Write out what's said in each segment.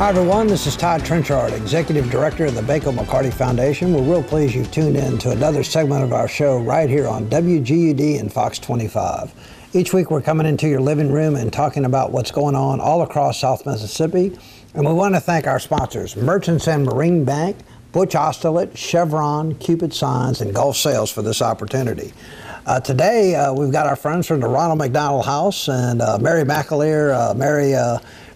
Hi everyone, this is Todd Trenchard, Executive Director of the Bako McCarty Foundation. We're real pleased you've tuned in to another segment of our show right here on WGUD and Fox 25. Each week we're coming into your living room and talking about what's going on all across South Mississippi. And we want to thank our sponsors, Merchants and Marine Bank, Butch Osterlet, Chevron, Cupid Signs, and Gulf Sales for this opportunity. Today we've got our friends from the Ronald McDonald House and Mary McAleer. Mary,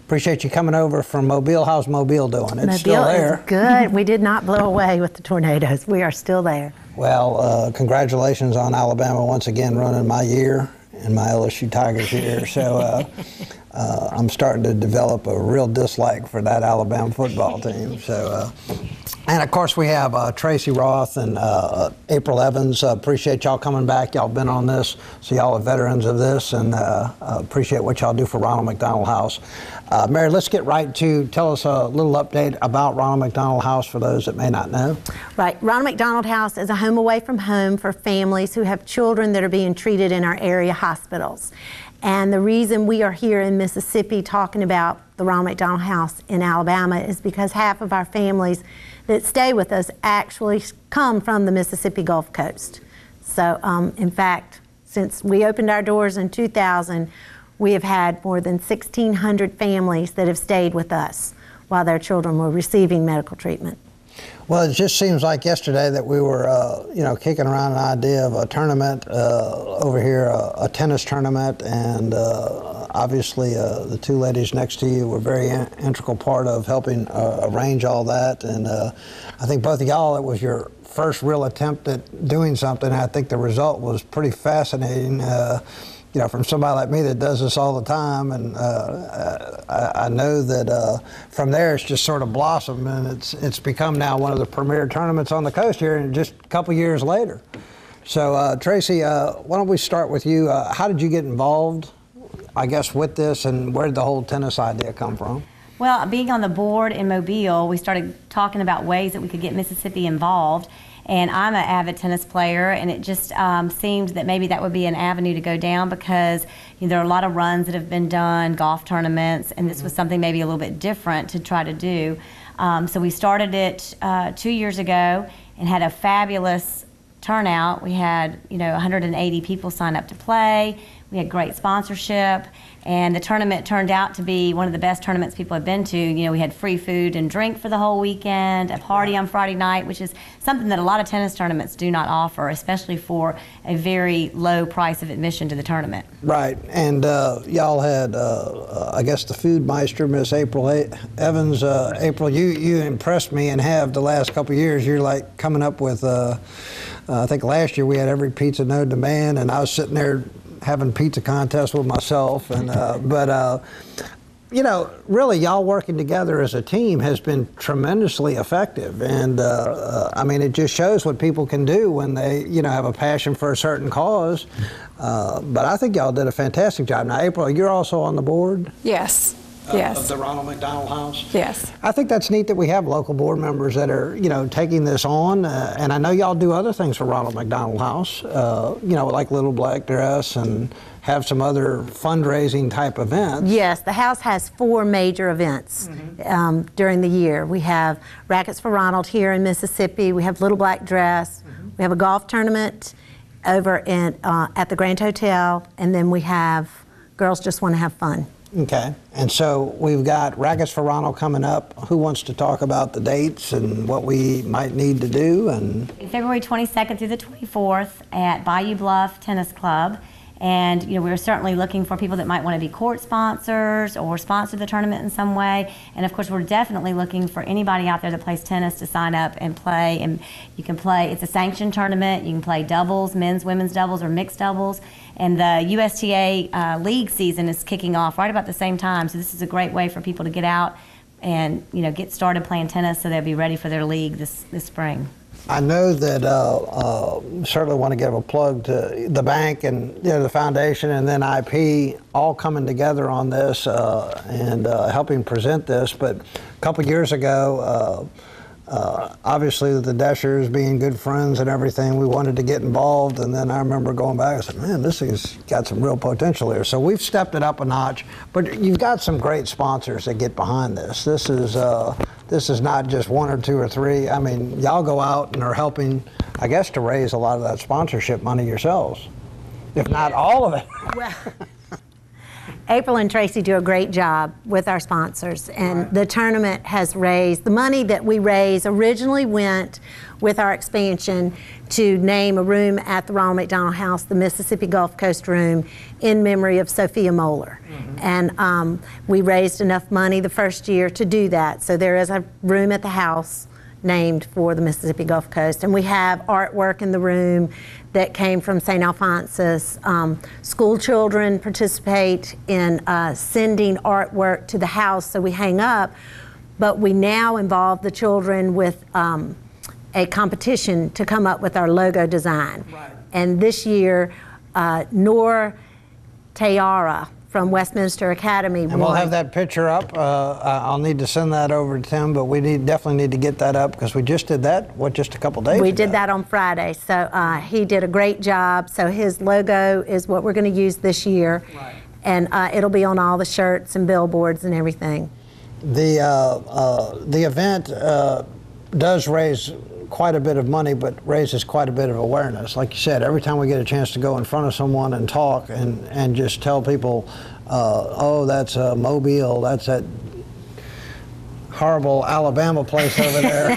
appreciate you coming over from Mobile. How's Mobile doing? It's still there. Mobile is good. We did not blow away with the tornadoes. We are still there. Well, congratulations on Alabama once again running my year and my LSU Tigers year. So I'm starting to develop a real dislike for that Alabama football team. So, and of course we have Tracy Roth and April Evans. Appreciate y'all coming back. Y'all been on this, so y'all are veterans of this, and appreciate what y'all do for Ronald McDonald House. Mary, let's get right to tell us a little update about Ronald McDonald House for those that may not know. Right. Ronald McDonald House is a home away from home for families who have children that are being treated in our area hospitals. And the reason we are here in Mississippi talking about the Ronald McDonald House in Alabama is because half of our families that stay with us actually come from the Mississippi Gulf Coast. So, in fact, since we opened our doors in 2000, we have had more than 1,600 families that have stayed with us while their children were receiving medical treatment. Well, it just seems like yesterday that we were, kicking around an idea of a tournament over here, a tennis tournament, and obviously the two ladies next to you were a very integral part of helping arrange all that. And I think both of y'all, it was your first real attempt at doing something. I think the result was pretty fascinating. From somebody like me that does this all the time, and I know that from there it's just sort of blossomed, and it's become now one of the premier tournaments on the coast here, and just a couple years later. So Tracy, why don't we start with you? How did you get involved, I guess, with this, and where did the whole tennis idea come from? Well, being on the board in Mobile, we started talking about ways that we could get Mississippi involved. And I'm an avid tennis player, and it just seemed that maybe that would be an avenue to go down because there are a lot of runs that have been done, golf tournaments, and this was something maybe a little bit different to try to do. So we started it 2 years ago and had a fabulous turnout. We had 180 people sign up to play. We had great sponsorship, and the tournament turned out to be one of the best tournaments people have been to. We had free food and drink for the whole weekend, a party on Friday night, which is something that a lot of tennis tournaments do not offer, especially for a very low price of admission to the tournament. Right, and y'all had, I guess, the food meister, Miss April Evans. April, you impressed me and have the last couple of years. You're like coming up with, I think last year we had every pizza known to man, and I was sitting there having pizza contests with myself, and really y'all working together as a team has been tremendously effective, and I mean, it just shows what people can do when they have a passion for a certain cause. But I think y'all did a fantastic job. Now, April, you're also on the board? Yes. Yes. Of the Ronald McDonald House? Yes. I think that's neat that we have local board members that are, taking this on. And I know y'all do other things for Ronald McDonald House, like Little Black Dress and have some other fundraising type events. Yes, the house has 4 major events during the year. We have Rackets for Ronald here in Mississippi. We have Little Black Dress. We have a golf tournament over at the Grand Hotel. And then we have Girls Just Want to Have Fun. Okay, and so we've got Rackets for Ronald coming up. Who wants to talk about the dates and what we might need to do? And February 22nd through the 24th at Bayou Bluff Tennis Club. And we're certainly looking for people that might want to be court sponsors or sponsor the tournament in some way. And of course, we're definitely looking for anybody out there that plays tennis to sign up and play. And you can play, it's a sanctioned tournament. You can play doubles, men's, women's doubles, or mixed doubles. And the USTA league season is kicking off right about the same time. So this is a great way for people to get out and get started playing tennis so they'll be ready for their league this spring. I know that certainly want to give a plug to the bank and the foundation and then IP all coming together on this and helping present this. But a couple years ago, obviously the Deschers being good friends and everything, we wanted to get involved, and then I remember going back and said, man, this has got some real potential here. So we've stepped it up a notch, but you've got some great sponsors that get behind this. This is not just one or two or three. I mean, y'all go out and are helping, I guess, to raise a lot of that sponsorship money yourselves, if not all of it. Well, April and Tracy do a great job with our sponsors, and the tournament has raised, the money that we raise originally went with our expansion to name a room at the Ronald McDonald House, the Mississippi Gulf Coast Room, in memory of Sophia Moeller. And we raised enough money the first year to do that. So there is a room at the house named for the Mississippi Gulf Coast. And we have artwork in the room that came from St. Alphonsus. School children participate in sending artwork to the house, so we hang up, but we now involve the children with a competition to come up with our logo design. Right. And this year, Noor Tayara from Westminster Academy. And we'll have that picture up. I'll need to send that over to Tim, but we definitely need to get that up because we just did that, just a couple days ago? We did that on Friday, so he did a great job. So his logo is what we're going to use this year, right. And it'll be on all the shirts and billboards and everything. The event does raise quite a bit of money, but raises quite a bit of awareness. Like you said, every time we get a chance to go in front of someone and talk and just tell people, oh, that's Mobile, that's that horrible Alabama place over there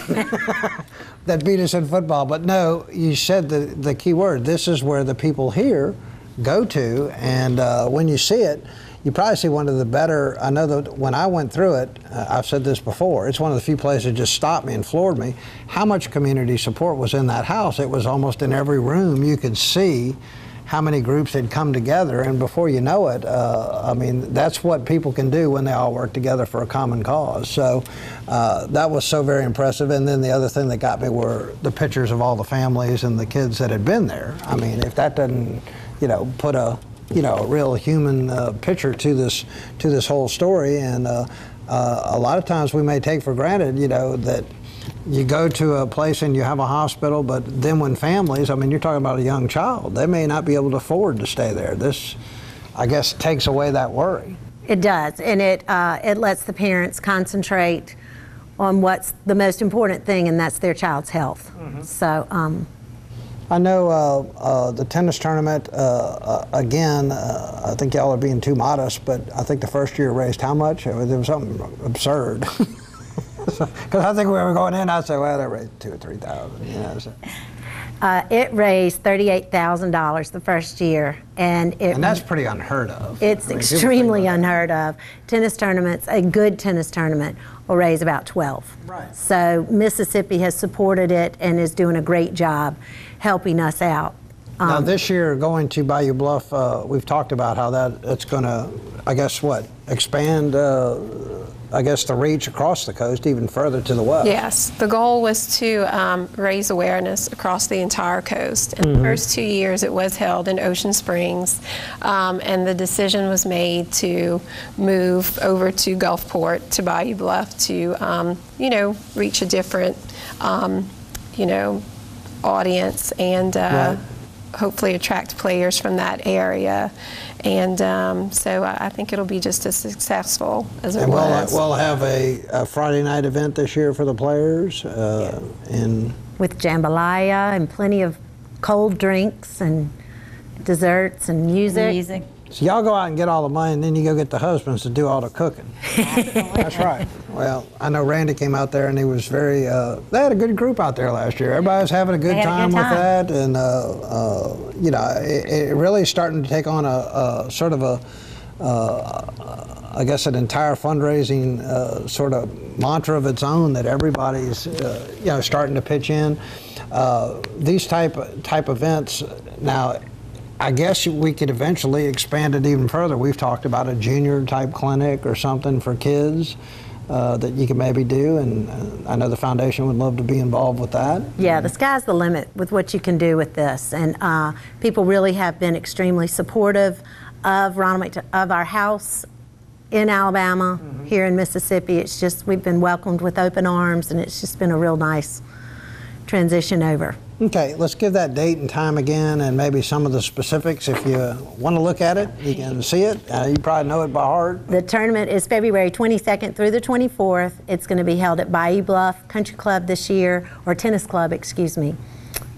that beat us in football. But no, you said the key word. This is where the people here go to, and when you see it, you probably see one of the better. I know that when I went through it, I've said this before, it's one of the few places that just stopped me and floored me. How much community support was in that house? It was almost in every room. You could see how many groups had come together, and before you know it, I mean, that's what people can do when they all work together for a common cause. So that was so very impressive. And then the other thing that got me were the pictures of all the families and the kids that had been there. I mean, if that doesn't, put a real human picture to this whole story. And a lot of times we may take for granted, that you go to a place and you have a hospital, but then when families, I mean, you're talking about a young child, they may not be able to afford to stay there. This, I guess, takes away that worry. It does, and it lets the parents concentrate on what's the most important thing, and that's their child's health. Mm-hmm. So. I know the tennis tournament, again, I think y'all are being too modest, but I think the first year raised how much? There was something absurd. Because I think we were going in, I'd say, well, they raised $2,000 or $3,000. So. It raised $38,000 the first year. And that's pretty unheard of. It's extremely unheard of. Tennis tournaments, a good tennis tournament, will raise about 12. Right. So Mississippi has supported it and is doing a great job helping us out. Now this year, going to Bayou Bluff, we've talked about how it's going to, I guess, expand, I guess, the reach across the coast even further to the west. Yes, the goal was to raise awareness across the entire coast. In the first 2 years, it was held in Ocean Springs, and the decision was made to move over to Gulfport, to Bayou Bluff, to reach a different, audience and right. Hopefully attract players from that area. And so I think it'll be just as successful as it was. We'll have a Friday night event this year for the players. With jambalaya and plenty of cold drinks and desserts and music. So y'all go out and get all the money, and then you go get the husbands to do all the cooking. That's right. Well, I know Randy came out there, and he was very, they had a good group out there last year. Everybody was having a good time with that, and, it really is starting to take on a sort of I guess, an entire fundraising sort of mantra of its own that everybody's, starting to pitch in. These type events, now, I guess we could eventually expand it even further. We've talked about a junior type clinic or something for kids that you could maybe do, and I know the foundation would love to be involved with that. Yeah, the sky's the limit with what you can do with this, and people really have been extremely supportive of our house in Alabama, here in Mississippi. It's just, we've been welcomed with open arms, and it's just been a real nice transition over. Okay, let's give that date and time again, and maybe some of the specifics. If you want to look at it, you can see it. You probably know it by heart. The tournament is February 22nd through the 24th. It's going to be held at Bayou Bluff Country Club this year, or Tennis Club, excuse me,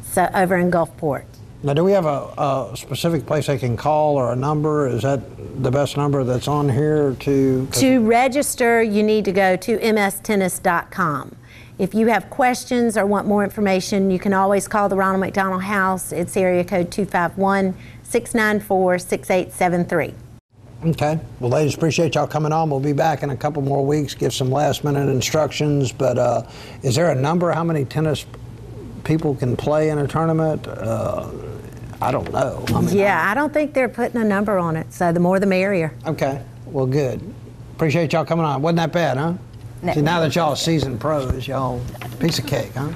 so over in Gulfport. Now, do we have a specific place they can call or a number? Is that the best number that's on here to? To register, you need to go to mstennis.com. If you have questions or want more information, you can always call the Ronald McDonald House. It's area code 251-694-6873. Okay. Well, ladies, appreciate y'all coming on. We'll be back in a couple more weeks, give some last-minute instructions. But is there a number how many tennis people can play in a tournament? I don't know. Yeah, I don't think they're putting a number on it, so the more the merrier. Okay. Well, good. Appreciate y'all coming on. Wasn't that bad, huh? No. See, now that y'all are seasoned pros, y'all piece of cake, huh?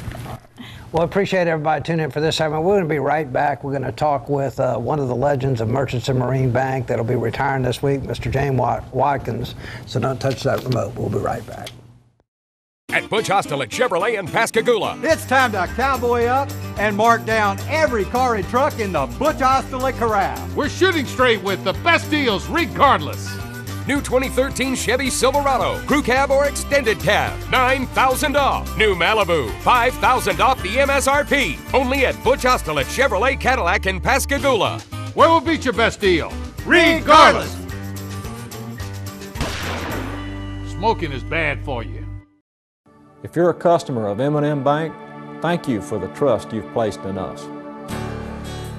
Well, appreciate everybody tuning in for this segment. We're going to be right back. We're going to talk with one of the legends of Merchants and Marine Bank that'll be retiring this week, Mr. James Watkins. So don't touch that remote. We'll be right back. At Butch Ostolich Chevrolet in Pascagoula. It's time to cowboy up and mark down every car and truck in the Butch Ostolich Corral. We're shooting straight with the best deals regardless. New 2013 Chevy Silverado, crew cab or extended cab, $9,000 off. New Malibu, $5,000 off the MSRP. Only at Butch Ostolich Chevrolet Cadillac in Pascagoula. Where will beat your best deal? Regardless. Smoking is bad for you. If you're a customer of M&M Bank, thank you for the trust you've placed in us.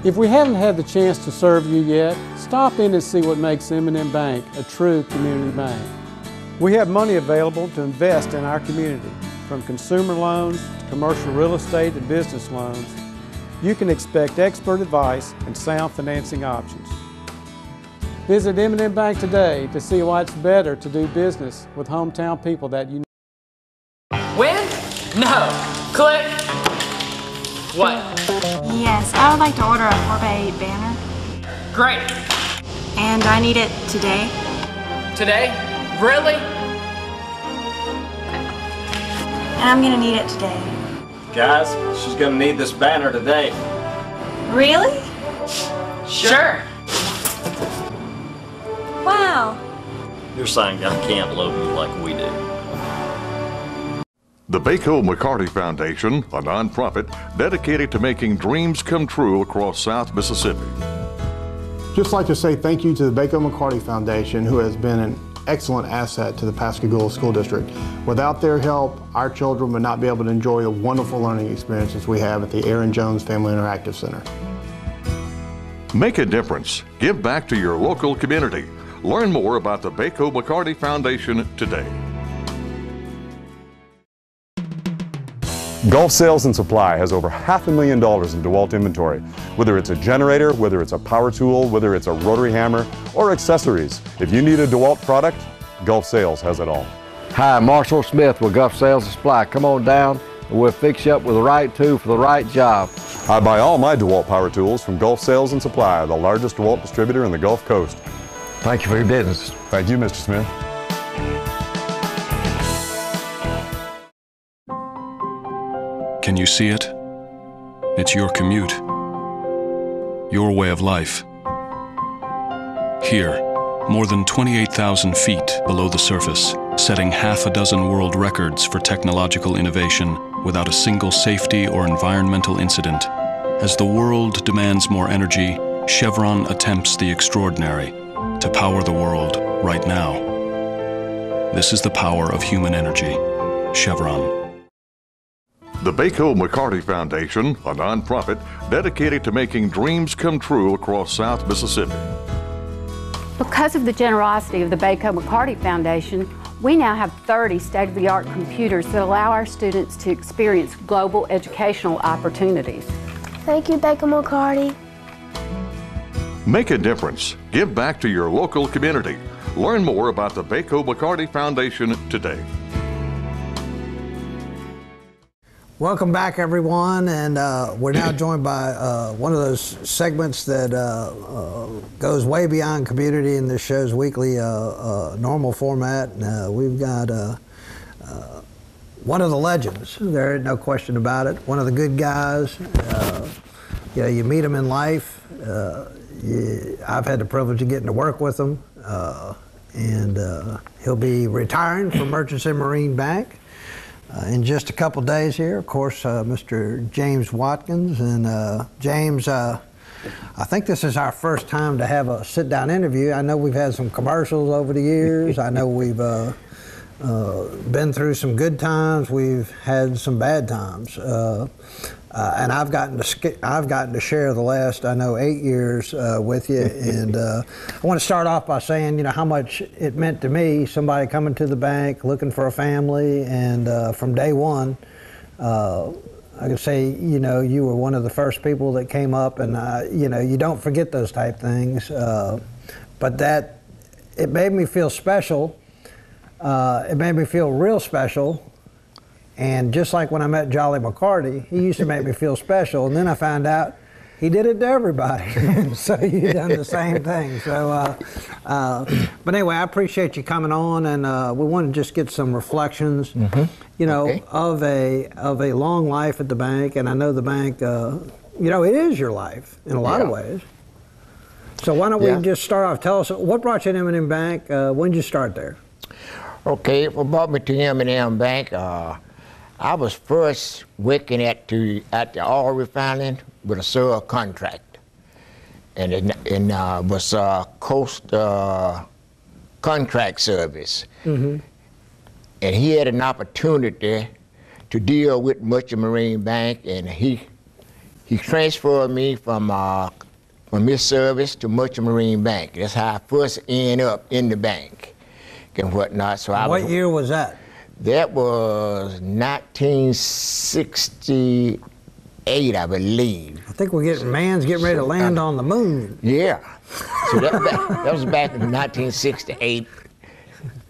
If we haven't had the chance to serve you yet, stop in and see what makes M&M Bank a true community bank. We have money available to invest in our community, from consumer loans to commercial real estate and business loans. You can expect expert advice and sound financing options. Visit M&M Bank today to see why it's better to do business with hometown people that you know. Win? No. Click. What? Yes, I would like to order a 4x8 banner. Great. And I need it today. Today? Really? And I'm gonna need it today. Guys, she's gonna need this banner today. Really? Sure. Wow. Your sign guy can't load me like we do. The Baco McCarty Foundation, a nonprofit dedicated to making dreams come true across South Mississippi. Just like to say thank you to the Baco McCarty Foundation, who has been an excellent asset to the Pascagoula School District. Without their help, our children would not be able to enjoy the wonderful learning experiences we have at the Aaron Jones Family Interactive Center. Make a difference. Give back to your local community. Learn more about the Baco McCarty Foundation today. Gulf Sales and Supply has over $500,000 in DeWalt inventory. Whether it's a generator, whether it's a power tool, whether it's a rotary hammer, or accessories. If you need a DeWalt product, Gulf Sales has it all. Hi, Marshall Smith with Gulf Sales and Supply. Come on down and we'll fix you up with the right tool for the right job. I buy all my DeWalt power tools from Gulf Sales and Supply, the largest DeWalt distributor in the Gulf Coast. Thank you for your business. Thank you, Mr. Smith. Can you see it? It's your commute, your way of life. Here, more than 28,000 feet below the surface, setting half a dozen world records for technological innovation without a single safety or environmental incident. As the world demands more energy, Chevron attempts the extraordinary to power the world right now. This is the power of human energy. Chevron. The Baco McCarty Foundation, a nonprofit dedicated to making dreams come true across South Mississippi. Because of the generosity of the Baco McCarty Foundation, we now have 30 state-of-the-art computers that allow our students to experience global educational opportunities. Thank you, Baco McCarty. Make a difference. Give back to your local community. Learn more about the Baco McCarty Foundation today. Welcome back, everyone, and we're now joined by one of those segments that goes way beyond community in this show's weekly normal format. We've got one of the legends. There ain't no question about it. One of the good guys. You meet him in life. I've had the privilege of getting to work with him, and he'll be retiring from Murchison Marine Bank in just a couple days here. Of course, Mr. James Watkins. And James, I think this is our first time to have a sit-down interview. I know we've had some commercials over the years. I know we've been through some good times. We've had some bad times. And I've gotten to share the last, 8 years with you. And I want to start off by saying, how much it meant to me, somebody coming to the bank, looking for a family, and from day one, I can say, you were one of the first people that came up, and, you don't forget those type things. But it made me feel special. It made me feel real special. And just like when I met Jolly McCarty, he used to make me feel special. And then I found out he did it to everybody. So you've done the same thing. So, but anyway, I appreciate you coming on, and we want to just get some reflections, of a long life at the bank. And I know the bank, it is your life in a lot of ways. So why don't we just start off? Tell us, what brought you to M&M Bank? When did you start there? Okay, what brought me to M&M Bank? I was first working at the oil refining with a sub contract, and it was Coast Contract Service. Mm-hmm. And he had an opportunity to deal with Murchison Marine Bank, and he transferred me from his service to Murchison Marine Bank. That's how I first ended up in the bank and whatnot. So what year was that? That was 1968, I believe. I think man's getting ready to land on the moon. Yeah. So that was back in 1968.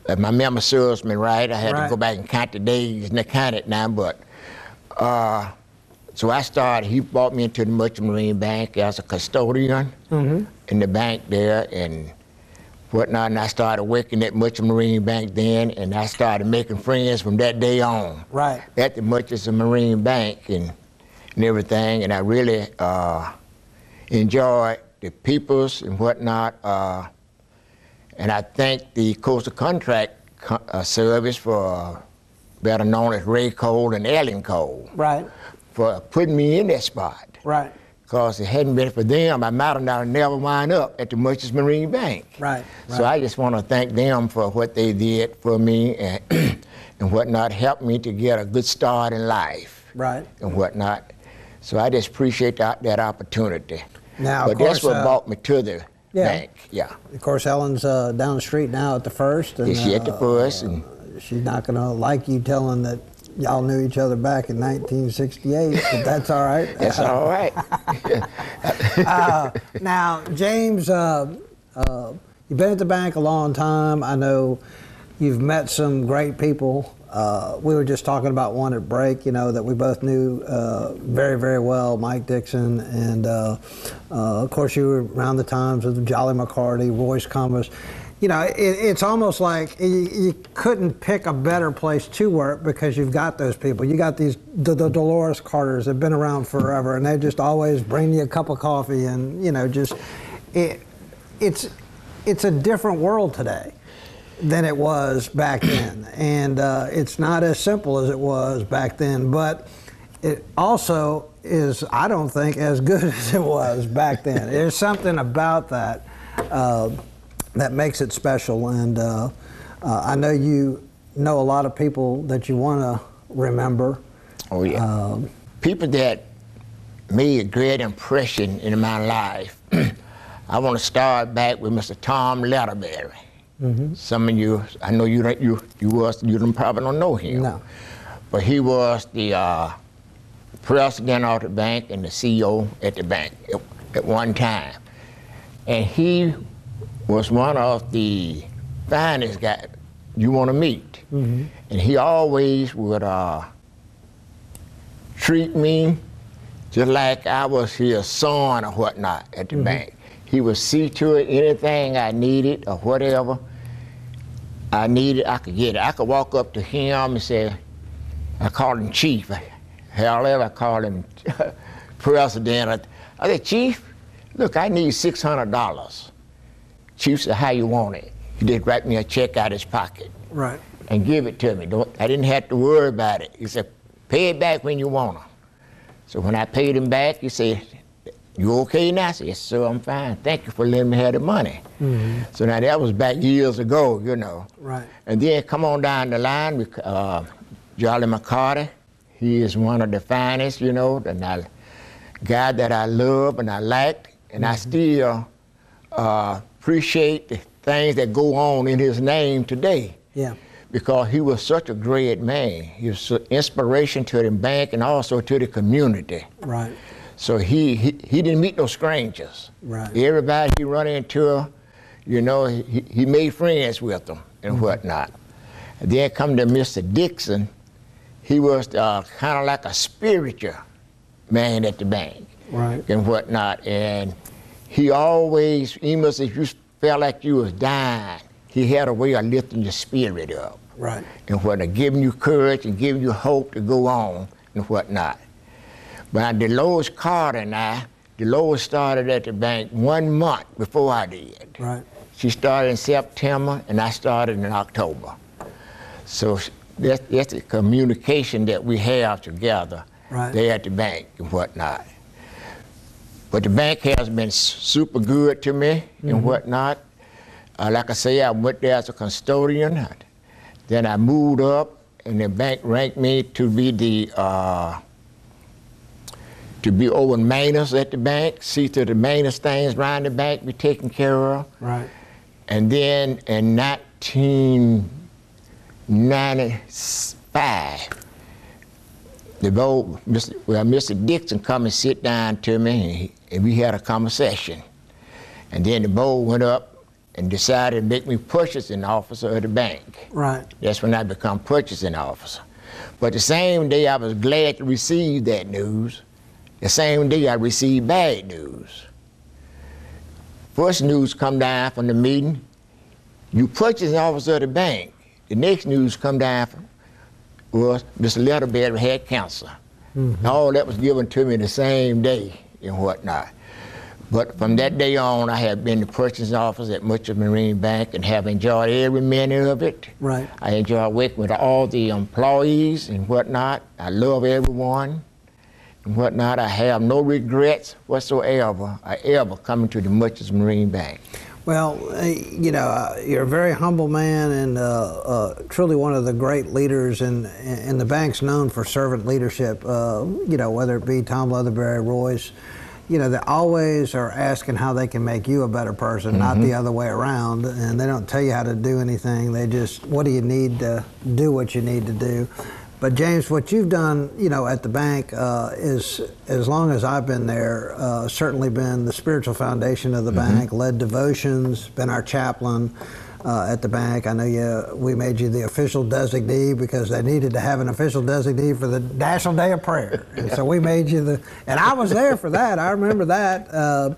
If my memory serves me right, I had to go back and count the days and count it now, but so he brought me into the Murchison Marine Bank as a custodian in the bank there and whatnot, and I started working at Murchison Marine Bank then, and I started making friends from that day on. Right. At the Murchison Marine Bank and everything, and I really enjoyed the peoples and whatnot, and I thank the Coastal Contract Service for better known as Ray Cole and Ellen Cole. Right. For putting me in that spot. Right. Because it hadn't been for them, I might have never wound up at the Murchison Marine Bank. Right. So I just want to thank them for what they did for me and whatnot, helped me to get a good start in life. Right. And whatnot. So I just appreciate that opportunity. Now, but that's what brought me to the bank. Yeah. Of course, Ellen's down the street now at the First. And, she at the First. And she's not going to like you telling that y'all knew each other back in 1968, but that's all right. That's all right. Now, James, you've been at the bank a long time. I know you've met some great people. We were just talking about one at break, that we both knew very, very well, Mike Dixon. And, of course, you were around the times of Jolly McCarty, Royce Cummins. It's almost like you couldn't pick a better place to work because you've got those people. You got the Dolores Carters that have been around forever, and they just always bring you a cup of coffee, and it's a different world today than it was back then, and it's not as simple as it was back then, but it also is, I don't think, as good as it was back then. There's something about that that makes it special, and I know you know a lot of people that you want to remember. Oh yeah. People that made a great impression in my life. I want to start back with Mr. Tom Letterberry. Mm-hmm. Some of you, I know you probably don't know him. No. But he was the president of the bank and the CEO at the bank at one time. And he was one of the finest guys you want to meet. Mm-hmm. And he always would treat me just like I was his son or whatnot at the bank. He would see to it anything I needed or whatever I needed, I could get it. I could walk up to him and say, I called him Chief. However, I called him President. I said, Chief, look, I need $600. Chief said, how you want it? He just write me a check out of his pocket. Right. And give it to me. I didn't have to worry about it. He said, pay it back when you want it. So when I paid him back, he said, you okay now? I said, yes, sir, I'm fine. Thank you for letting me have the money. So now that was back years ago, you know. Right. And then come on down the line with Charlie McCarty. He is one of the finest, you know, the guy that I love and I like, and I still appreciate the things that go on in his name today. Yeah. Because he was such a great man. He was an inspiration to the bank and also to the community. Right. So he didn't meet no strangers. Right. Everybody he run into, you know, he made friends with them and whatnot. And then come to Mr. Dixon, he was kind of like a spiritual man at the bank. Right. And whatnot. And he always, even if you felt like you was dying, he had a way of lifting your spirit up. Right. And whatnot, giving you courage and giving you hope to go on and whatnot. But Dolores Carter and I, Dolores started at the bank 1 month before I did. Right. She started in September and I started in October. So that's the communication that we have together there at the bank and whatnot. But the bank has been super good to me and whatnot. Like I say, I went there as a custodian. Then I moved up, and the bank ranked me to be the over maintenance at the bank. See to the maintenance things around the bank be taken care of. Right. And then in 1995, Mr. Dixon come and sit down to me, and we had a conversation. And then the board went up and decided to make me purchasing officer of the bank. Right. That's when I become purchasing officer. But the same day I was glad to receive that news, the same day I received bad news. First news come down from the meeting, you purchasing officer of the bank. The next news come down from was Mr. Letterberry had cancer. All that was given to me the same day and whatnot. But from that day on, I have been the purchasing officer at Mitchell Marine Bank and have enjoyed every minute of it. Right. I enjoy working with all the employees and whatnot. I love everyone and whatnot. I have no regrets whatsoever ever coming to the Mitchell Marine Bank. Well, you know, you're a very humble man and truly one of the great leaders, and the bank's known for servant leadership, you know, whether it be Tom Leatherberry, Royce. You know, they always are asking how they can make you a better person, not the other way around. And they don't tell you how to do anything. They just, what do you need to do what you need to do? But James, what you've done, you know, at the bank is, as long as I've been there, certainly been the spiritual foundation of the bank, led devotions, been our chaplain at the bank. I know we made you the official designee because they needed to have an official designee for the National Day of Prayer. And so we made you and I was there for that, I remember that.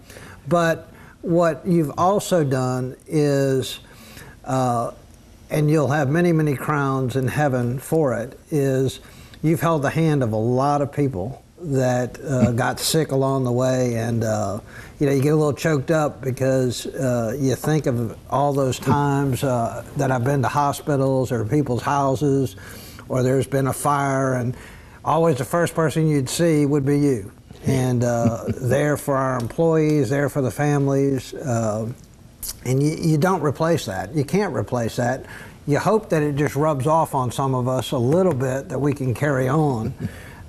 But what you've also done is, and you'll have many, many crowns in heaven for it, is you've held the hand of a lot of people that got sick along the way, and you know, you get a little choked up because you think of all those times that I've been to hospitals or people's houses, or there's been a fire, and always the first person you'd see would be you. And there for our employees, there for the families, and you don't replace that. You can't replace that. You hope that it just rubs off on some of us a little bit, that we can carry on.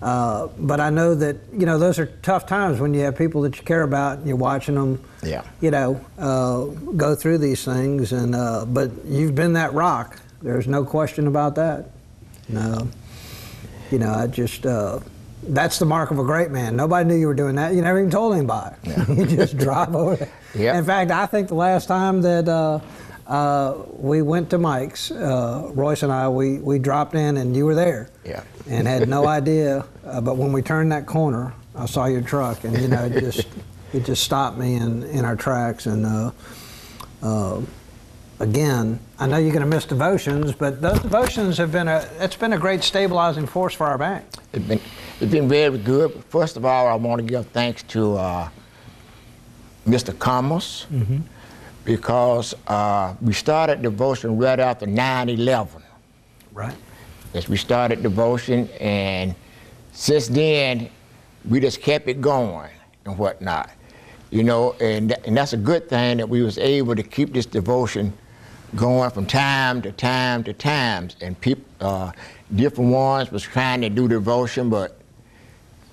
But I know that, you know, those are tough times when you have people that you care about and you're watching them, you know, go through these things. And but you've been that rock. There's no question about that. No, you know, I just, that's the mark of a great man. Nobody knew you were doing that. You never even told anybody. You just drive over there. In fact, I think the last time that we went to Mike's. Royce and I, we dropped in, and you were there. Yeah. And had no idea. But when we turned that corner, I saw your truck, and it just stopped me in our tracks. And again, I know you're going to miss devotions, but those devotions have been it's been a great stabilizing force for our bank. It's been very good. First of all, I want to give thanks to Mr. Commerce, because we started devotion right after 9/11. Right. Yes, we started devotion, and since then, we just kept it going and whatnot. You know, and that's a good thing that we was able to keep this devotion going from time to time to times. And people, different ones was trying to do devotion, but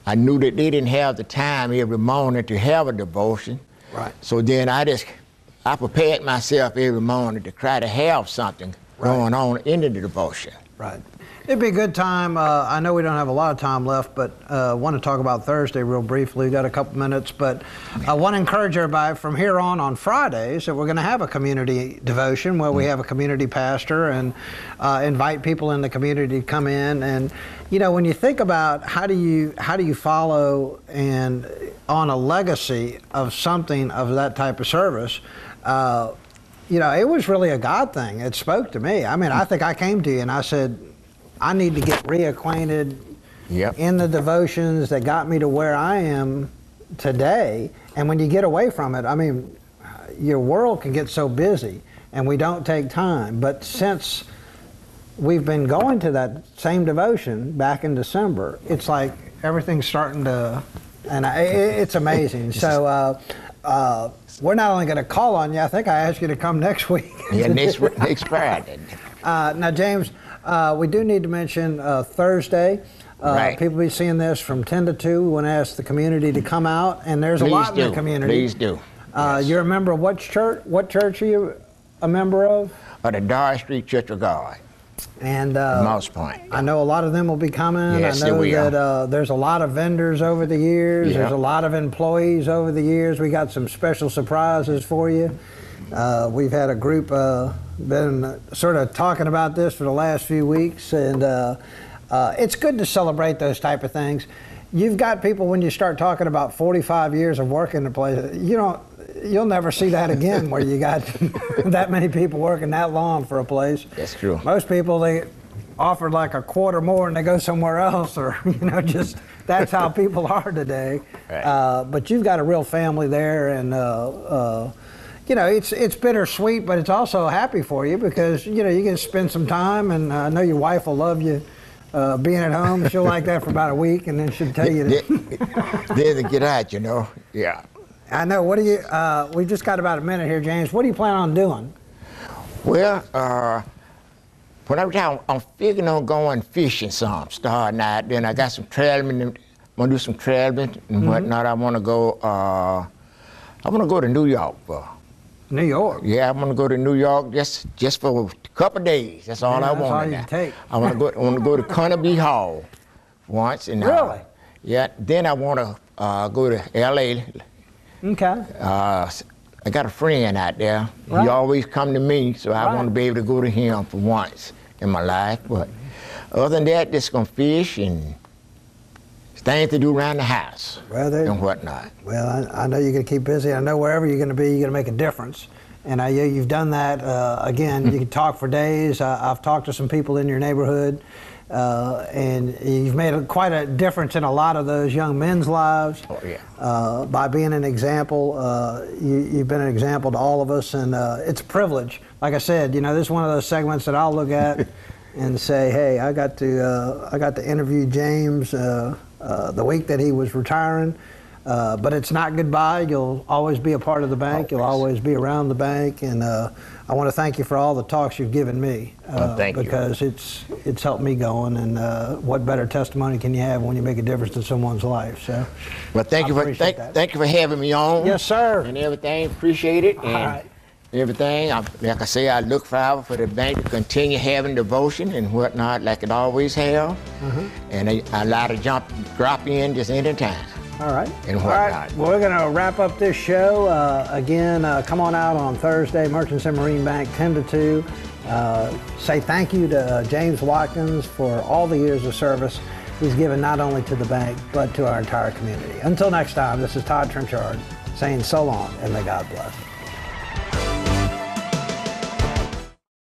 I knew that they didn't have the time every morning to have a devotion. Right. So then I prepared myself every morning to try to have something going on in the devotion. Right. It'd be a good time. I know we don't have a lot of time left, but I want to talk about Thursday real briefly. We've got a couple minutes, but I want to encourage everybody from here on Fridays that we're going to have a community devotion where we have a community pastor and invite people in the community to come in. And you know, when you think about how do you follow and on a legacy of something of that type of service, you know, it was really a God thing. It spoke to me. I mean, I think I came to you and I said, I need to get reacquainted in the devotions that got me to where I am today. And when you get away from it, I mean, your world can get so busy and we don't take time. But since we've been going to that same devotion back in December, it's like everything's starting to, and it's amazing. So we're not only going to call on you, I think I asked you to come next week. Yeah, next Friday. Now, James, we do need to mention Thursday. People will be seeing this from 10 to 2. We want to ask the community to come out, and there's a lot in the community. Please do. You're a member of what church? What church are you a member of? The Dar Street Church of God. And Moss Point. I know a lot of them will be coming. Yes, I know that there's a lot of vendors over the years. There's a lot of employees over the years. We got some special surprises for you. We've had a group been sort of talking about this for the last few weeks, and it's good to celebrate those type of things. You've got people, when you start talking about 45 years of working in the place, you'll never see that again where you got that many people working that long for a place. That's true. Most people, they offer like a quarter more and they go somewhere else, or just that's how people are today. Right. But you've got a real family there, and it's bittersweet, but it's also happy for you because you can spend some time, and I know your wife will love you being at home. She'll like that for about a week, and then she'll tell you then to get out, Yeah. I know. What do you? We've just got about a minute here, James. What do you plan on doing? Well, when I retire, I'm figuring on going fishing some, starting out. Then I got some traveling. I'm gonna do some traveling and whatnot. I want to go. I want to go to New York. New York? Yeah, I want to go to New York just for a couple of days. That's all I want. That's all you take. I want to go to Carnegie Hall once. And, really? Yeah. Then I want to go to L.A. Okay. I got a friend out there. Right. He always come to me, so I want to be able to go to him for once in my life. But other than that, just gonna fish and things to do around the house and whatnot. Well, I know you're gonna keep busy. I know wherever you're gonna be, you're gonna make a difference. And you've done that. Again, you can talk for days. I've talked to some people in your neighborhood. And you've made quite a difference in a lot of those young men's lives. Oh, yeah. By being an example. You've been an example to all of us, and it's a privilege. Like I said, this is one of those segments that I'll look at and say, hey, I got to interview James the week that he was retiring. But it's not goodbye. You'll always be a part of the bank. You'll always be around the bank, and I want to thank you for all the talks you've given me. Thank you. Because it's helped me going, and what better testimony can you have when you make a difference in someone's life? So, well, thank you for having me on. Yes, sir. And everything. Appreciate it. All right. Everything. Like I say, I look forward for the bank to continue having devotion and whatnot, like it always have. And I allow to drop in just any time. All right. and All whatnot. right. Well, we're going to wrap up this show. Again, come on out on Thursday, Merchants and Marine Bank, 10 to 2. Say thank you to James Watkins for all the years of service he's given not only to the bank, but to our entire community. Until next time, this is Todd Trenchard saying so long and may God bless.